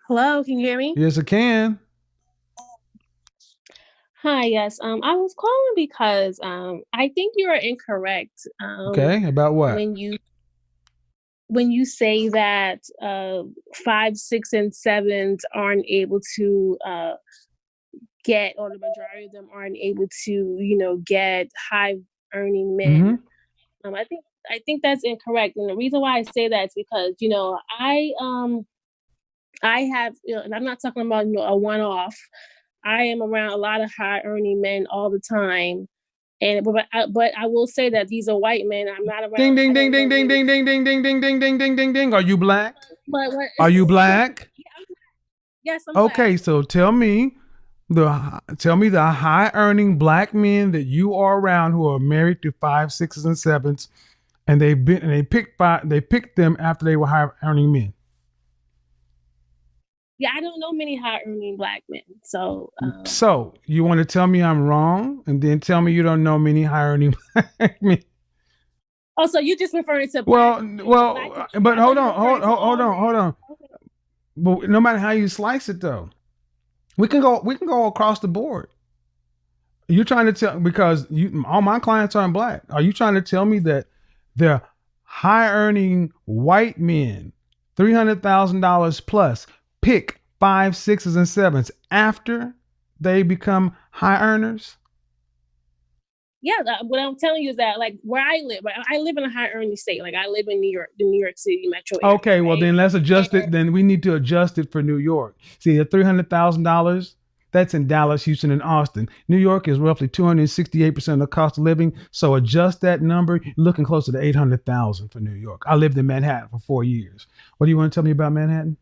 Hello, can you hear me? Yes, I can. Hi, yes. I was calling because I think you are incorrect Okay, about what? when you say that five, six, and sevens aren't able to get, or the majority of them aren't able to, get high earning men. Mm-hmm. I think that's incorrect, and the reason why I say that is because I have, and I'm not talking about a one off. I am around a lot of high earning men all the time. And but I will say that these are white men. I'm not Ding, around. I ding, ding, don't ding, know ding, many. ding, ding, ding, ding, ding, ding, ding, ding, ding, ding. Are you black? But what? Are you black? Yes, I'm black. Okay, so tell me the high earning black men that you are around who are married to five, sixes, and sevens, and they picked them after they were high earning men. Yeah, I don't know many high earning black men. So, So you want to tell me I'm wrong, and then tell me you don't know many high earning black men? also you just referring to black Well, men, but well, but I thought hold you on, were referring to hold all on, hold men. on. Okay. But no matter how you slice it, though, we can go across the board. You're trying to tell because all my clients aren't black. Are you trying to tell me that they're high earning white men, $300,000 plus, pick five, sixes, and sevens after they become high earners? Yeah, what I'm telling you is that like where I live, right, I live in a high earning state. Like I live in New York, the New York City metro area, Okay, well right? then let's adjust And it. Then we need to adjust it for New York. See, the $300,000 that's in Dallas, Houston, and Austin. New York is roughly 268% of the cost of living. So adjust that number. You're looking closer to 800,000 for New York. I lived in Manhattan for 4 years. What do you want to tell me about Manhattan?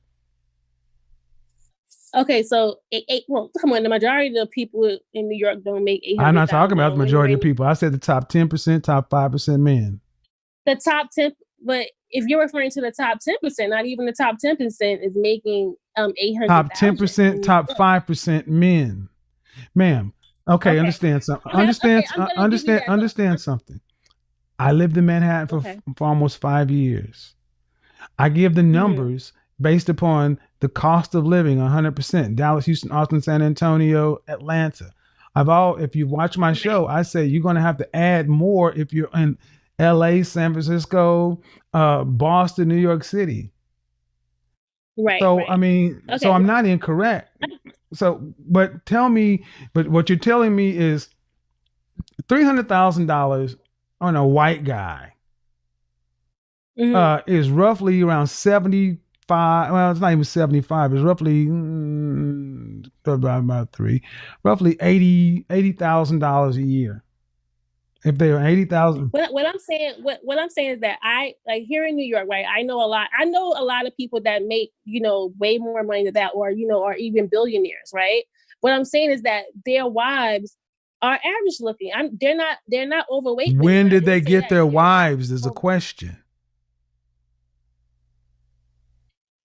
okay, so well, come on, the majority of the people in New York don't make eight I'm hundred not talking thousand. about the When majority of when people. I said the top 10%, top 5% men. the top 10, but if you're referring to the top 10%, not even the top 10% is making Top 800,000 10%, in New top York. 5% men. Ma'am. Okay, Okay, understand something. okay, okay, I'm gonna give you Understand, that. But understand something. I lived in Manhattan okay. for almost 5 years. I give the Hmm. numbers based upon the cost of living 100%. Dallas, Houston, Austin, San Antonio, Atlanta. If you watch my Right, show, I say you're going to have to add more if you're in LA, San Francisco, Boston, New York City. right, So, I right. mean, so Okay, I'm not incorrect. So, but tell me, but what you're telling me is $300,000 on a white guy hmm, is roughly around 75. Well, it's not even 75. It's roughly about three, roughly $80,000 a year. If they are 80,000, what I'm saying is that I like here in New York, right? I know a lot of people that make way more money than that, or or even billionaires, right? What I'm saying is that their wives are average looking. They're not overweight women. when I did they didn't say get that their they're not. wives? Is a question.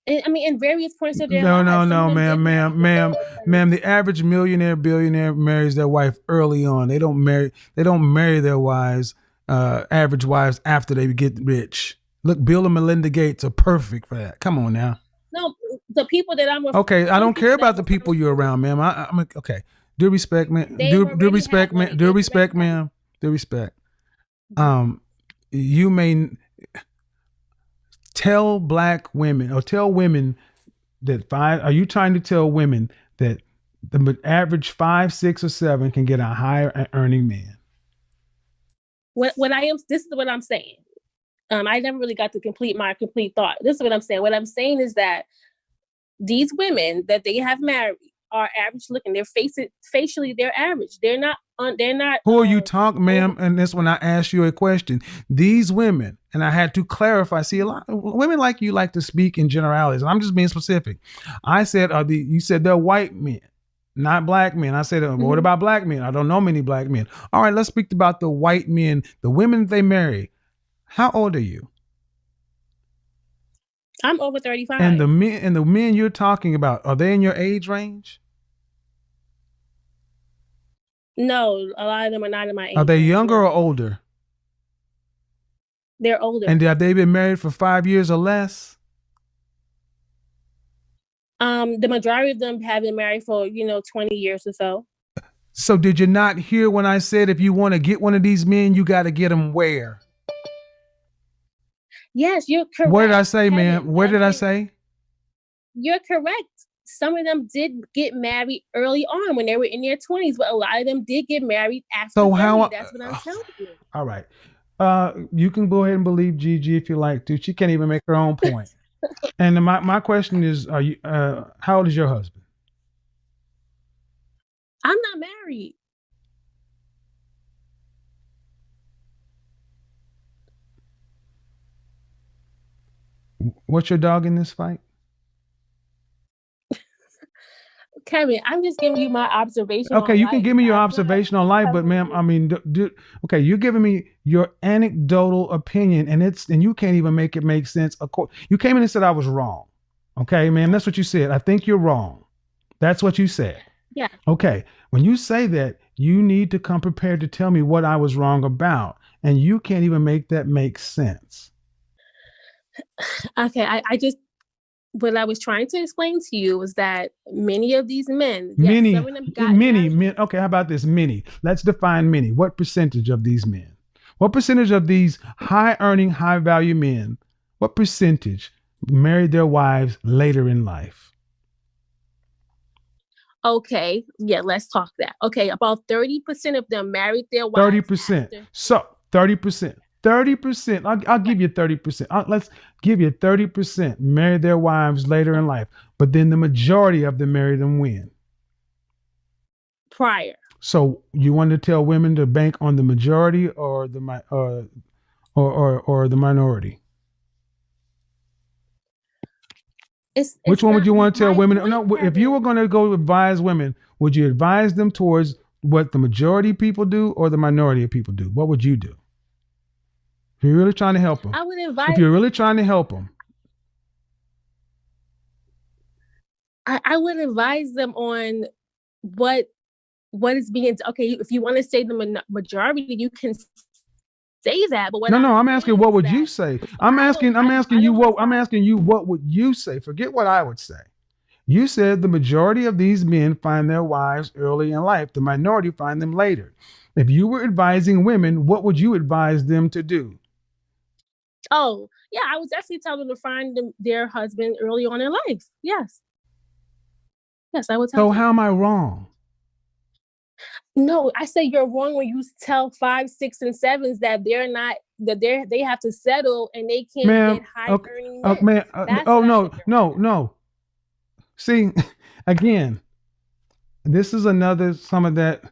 I mean, in various points of their No, no, lives, some of no, them did ma'am, marry ma'am, when they ma'am, were ma'am. The average millionaire, billionaire marries their wife early on. They don't marry. They don't marry their wives, average wives, after they get rich. Look, Bill and Melinda Gates are perfect for that. Come on now. no, the people that Okay, I some don't care people that about I'm the referring people you're to, around, ma'am. I'm okay. Due respect, man. they Due already have respect, man. money. Due They already respect, have. ma'am. Due respect. Um, you may tell black women or tell women that five. Are you trying to tell women that the average five, six, or seven can get a higher earning man? What I am. This is what I'm saying. I never really got to complete my complete thought. This is what I'm saying. What I'm saying is that these women that they have married are average looking. Facially, they're average. They're not Who are you talking, over. ma'am? And that's when I asked you a question. These women, and I had to clarify. See, a lot of women like you like to speak in generalities. I'm just being specific. I said, you said they're white men, not black men. I said, well, what Mhm. about black men? I don't know many black men. All right, let's speak about the white men, the women they marry. How old are you? I'm over And 35. the men you're talking about, are they in your age range? No, a lot of them are not in my Are age they range. younger or No, older? they're And older. have they been married for 5 years or less? The majority of them have been married for 20 years or so. So did you not hear when I said if you want to get one of these men, you got to get them where? Yes, you're What did I correct, say, man? Kevin. Where did I say? You're correct. Some of them did get married early on when they were in their 20s, but a lot of them did get married after So 30. how? That's what I'm telling you. All right. You can go ahead and believe Gigi if you like to. She can't even make her own point. And my question is, are you? How old is your husband? I'm not married. What's your dog in this fight? Kevin, I'm just giving you my observation Okay, on you can life. give me your I'm not observation on life, but telling ma'am, you. I mean, okay, you're giving me your anecdotal opinion, and you can't even make it make sense. You came in and said I was wrong. Okay, ma'am, that's what you said. I think you're wrong. That's what you said. Yeah. Okay, when you say that, you need to come prepared to tell me what I was wrong about, and you can't even make that make sense. Okay. I just what I was trying to explain to you was that many of these men, yes, some Many, of them got many married. men. Okay, how about this? Many. Let's define many. What percentage of these men? What percentage of these high earning, high value men, what percentage married their wives later in life? Okay, yeah, let's talk that. Okay, about 30% of them married their wives 30%. after. So 30%. 30%. I'll Right. give you 30%. Let's give you 30% married their wives later in life. But then the majority of them marry them when? Prior. So you want to tell women to bank on the majority or or the minority? Which It's one would not you want to tell my women? point, No, if you Kevin. were going to go advise women, would you advise them towards what the majority of people do or the minority of people do? What would you do? If you're really trying to help them, I would if invite you're really trying to help them, I would advise them on what what is being okay. If you want to say the majority, you can say that. But what no, no, I'm I'm asking saying what is would you that say? I'm asking I you don't what advise. would you say? Forget what I would say. You said the majority of these men find their wives early in life. The minority find them later. If you were advising women, what would you advise them to do? Oh, yeah, I would definitely tell them to find their husband early on in life. Yes, yes, I would tell So them how that. am I wrong? No, I say you're wrong when you tell 5, 6, and 7s that they have to settle and they can't Ma'am, get high okay, earning men. man, That's oh what I no, think you're wrong no, about. no. See, again, this is another some of that.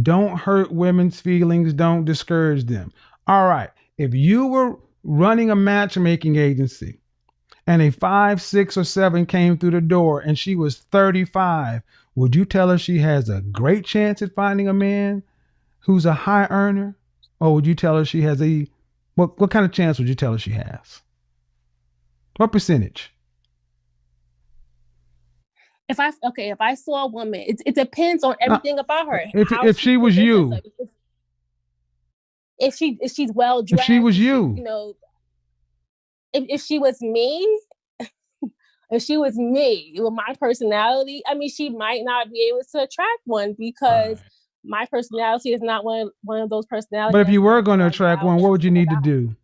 Don't hurt women's feelings. Don't discourage them. All right. If you were running a matchmaking agency and a 5, 6, or 7 came through the door and she was 35, would you tell her she has a great chance at finding a man who's a high earner? Or would you tell her she has what kind of chance would you tell her she has? What percentage? If I saw a woman, it depends on Now, everything about her, how if she she was presents you, herself. If she's well if she dressed, was you, if she was me, if she was me with my personality, I mean, she might not be able to attract one all because right. my personality is not one of those But personalities if that's you were going to going to like attract wow one, what would you everything need to about her. do?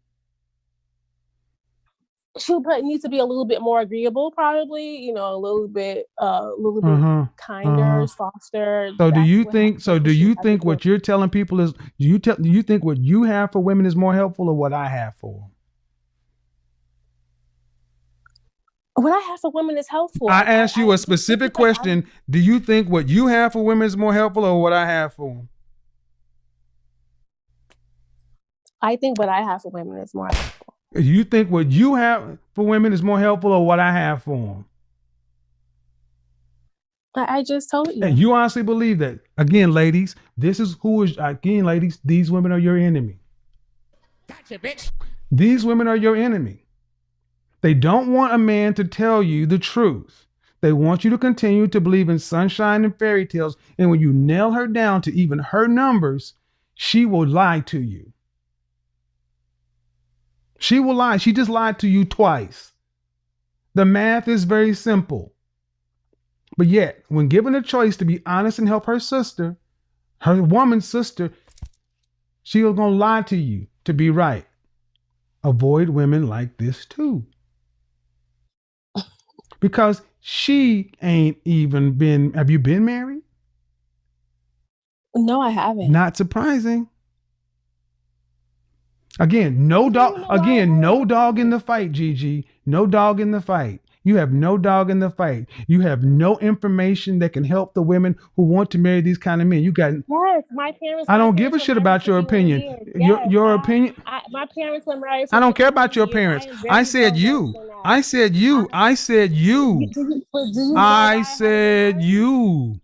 She needs to be a little bit more agreeable, probably. A little Uh bit huh. Uh kinder, huh. softer. So do That's you what think? So that's do what she you has to think do. what you're telling people is? Do you think what you have for women is more helpful, or what I have for them? What I have for women is helpful. I asked you a This is specific like question. Do you think what you have for women is more helpful, or what I have for them? I think what I have for women is more helpful. Do you think what you have for women is more helpful, or what I have for them? I just told And you. you honestly believe that? Again, ladies, this is who is again, ladies. These women are your enemy. Gotcha, bitch. These women are your enemy. They don't want a man to tell you the truth. They want you to continue to believe in sunshine and fairy tales. And when you nail her down to even her numbers, she will lie to you. She will lie. She just lied to you twice. The math is very simple. But yet, when given a choice to be honest and help her sister, her woman sister, she was going to lie to you to be right. Avoid women like this too. Because she ain't even been, have you been married? No, I haven't. Not surprising. Again, no dog. Again, no dog in the fight, Gigi. No dog in the fight. You have no dog in the fight. You have no information that can help the women who want to marry these kind of men. You got. Yes, my parents. I My don't give a parents were shit married about for your 51 opinion. years. Your Yes, your opinion. my parents were married I for don't care 51 about your years. I parents. am I very said well versed you. in that. I said you. I said you. Do you know I why I haven't been said married? you.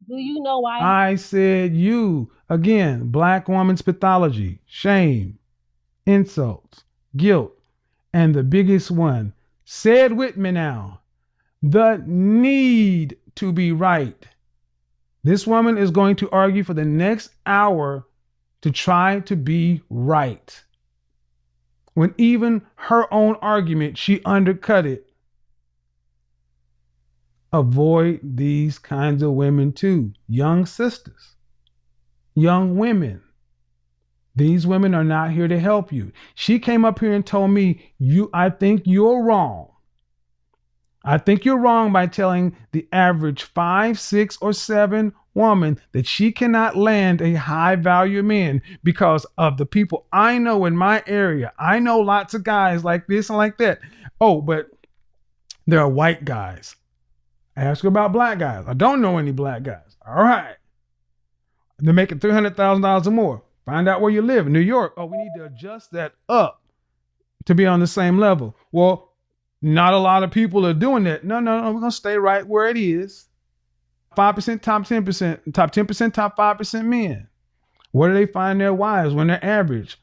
Do you know why? I said you. Again, black woman's pathology, shame, insults, guilt, and the biggest one, say it with me now, the need to be right. This woman is going to argue for the next hour to try to be right. When even her own argument, she undercut it. Avoid these kinds of women too. Young sisters, young women. These women are not here to help you. She came up here and told me, I think you're wrong. I think you're wrong by telling the average 5, 6, or 7 woman that she cannot land a high value man because of the people I know in my area. I know lots of guys like this and like that. Oh, but there are white guys. Ask her about black guys. I don't know any black guys. All right. They're making $300,000 or more. Find out where you live in New York. Oh, we need to adjust that up to be on the same level. Well, not a lot of people are doing that. No. We're going to stay right where it is. 5%, top 10%, top 10%, top 5% men. Where do they find their wives when they're average?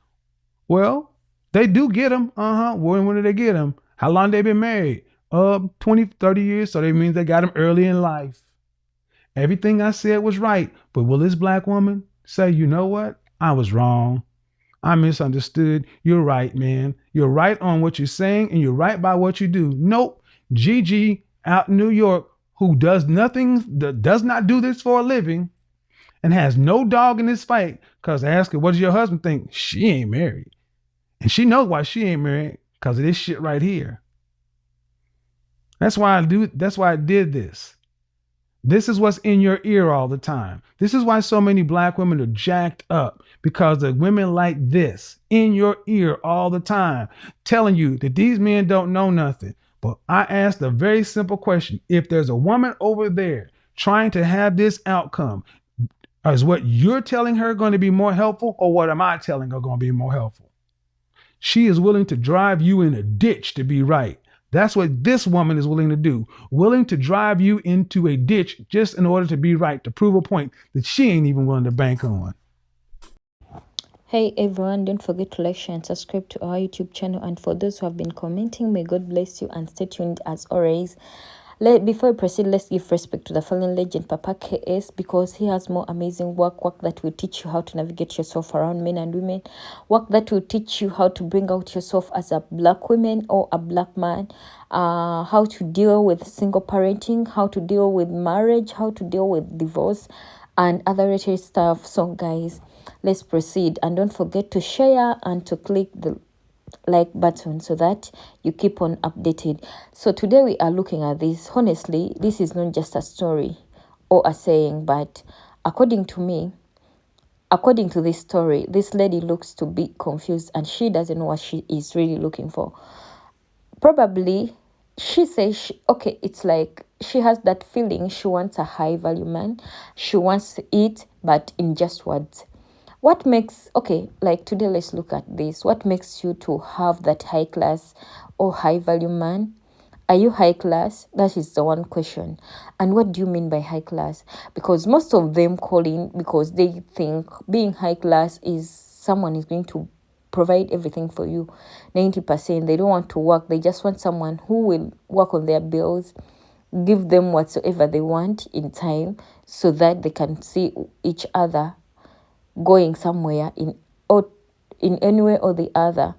Well, they do get them. When do they get them? How long they been married? 20, 30 years. So that means they got them early in life. Everything I said was right. But will this black woman say, you know what? I was wrong. I misunderstood. You're right, man. You're right on what you're saying and you're right by what you do. Nope. Gigi out in New York, who does nothing, does not do this for a living and has no dog in this fight, because I ask her, what does your husband think? She ain't married. And she knows why she ain't married, because of this shit right here. That's why I did this. This is what's in your ear all the time. This is why so many black women are jacked up, because of women like this in your ear all the time, telling you that these men don't know nothing. But I asked a very simple question. If there's a woman over there trying to have this outcome, is what you're telling her going to be more helpful, or what am I telling her going to be more helpful? She is willing to drive you in a ditch to be right. That's what this woman is willing to do. Willing to drive you into a ditch just in order to be right, to prove a point that she ain't even willing to bank on. Hey everyone, don't forget to like, share, and subscribe to our YouTube channel. And for those who have been commenting, may God bless you and stay tuned as always. Before we proceed, let's give respect to the fallen legend Papa KS, because he has more amazing work that will teach you how to navigate yourself around men and women, work that will teach you how to bring out yourself as a black woman or a black man, how to deal with single parenting, how to deal with marriage, how to deal with divorce, and other related stuff. So guys, let's proceed, and don't forget to share and to click the like button so that you keep on updated. So today we are looking at this. Honestly, this is not just a story or a saying, but according to me, according to this story, this lady looks to be confused and she doesn't know what she is really looking for. Probably she says, okay, it's like she has that feeling she wants a high value man. She wants it, but in just words. What makes, okay, like today, let's look at this. What makes you to have that high class or high value man? Are you high class? That is the one question. And what do you mean by high class? Because most of them call in because they think being high class is someone is going to provide everything for you. 90%. They don't want to work. They just want someone who will work on their bills, give them whatsoever they want in time so that they can see each other going somewhere in any way or the other,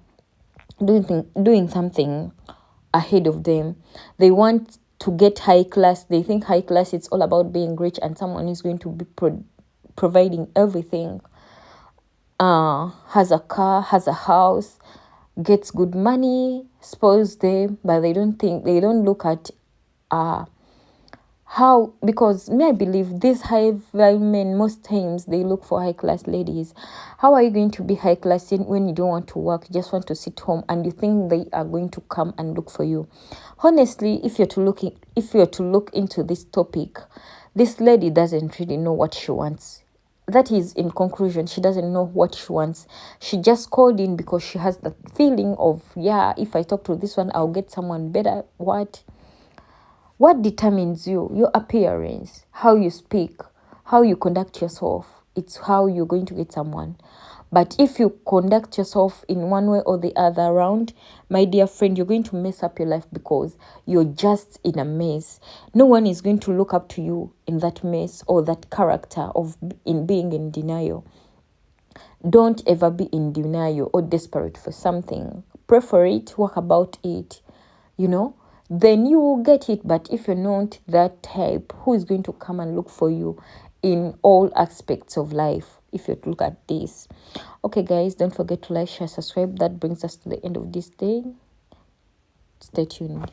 doing something ahead of them. They want to get high class. They think high class, it's all about being rich and someone is going to be providing everything. Has a car, has a house, gets good money, spoils them, but they don't look at how, because me, I believe these high value men, most times they look for high class ladies. How are you going to be high class when you don't want to work, you just want to sit home, and you think they are going to come and look for you? Honestly, if you're to look into this topic, this lady doesn't really know what she wants. That is, in conclusion, she doesn't know what she wants. She just called in because she has that feeling of, yeah, if I talk to this one, I'll get someone better. What determines you? Your appearance, how you speak, how you conduct yourself. It's how you're going to get someone. But if you conduct yourself in one way or the other around, my dear friend, you're going to mess up your life because you're just in a mess. No one is going to look up to you in that mess or that character of in being in denial. Don't ever be in denial or desperate for something. Pray for it, work about it, then you will get it. But if you're not that type, who is going to come and look for you in all aspects of life if you look at this? Okay, guys, don't forget to like, share, subscribe. That brings us to the end of this day. Stay tuned.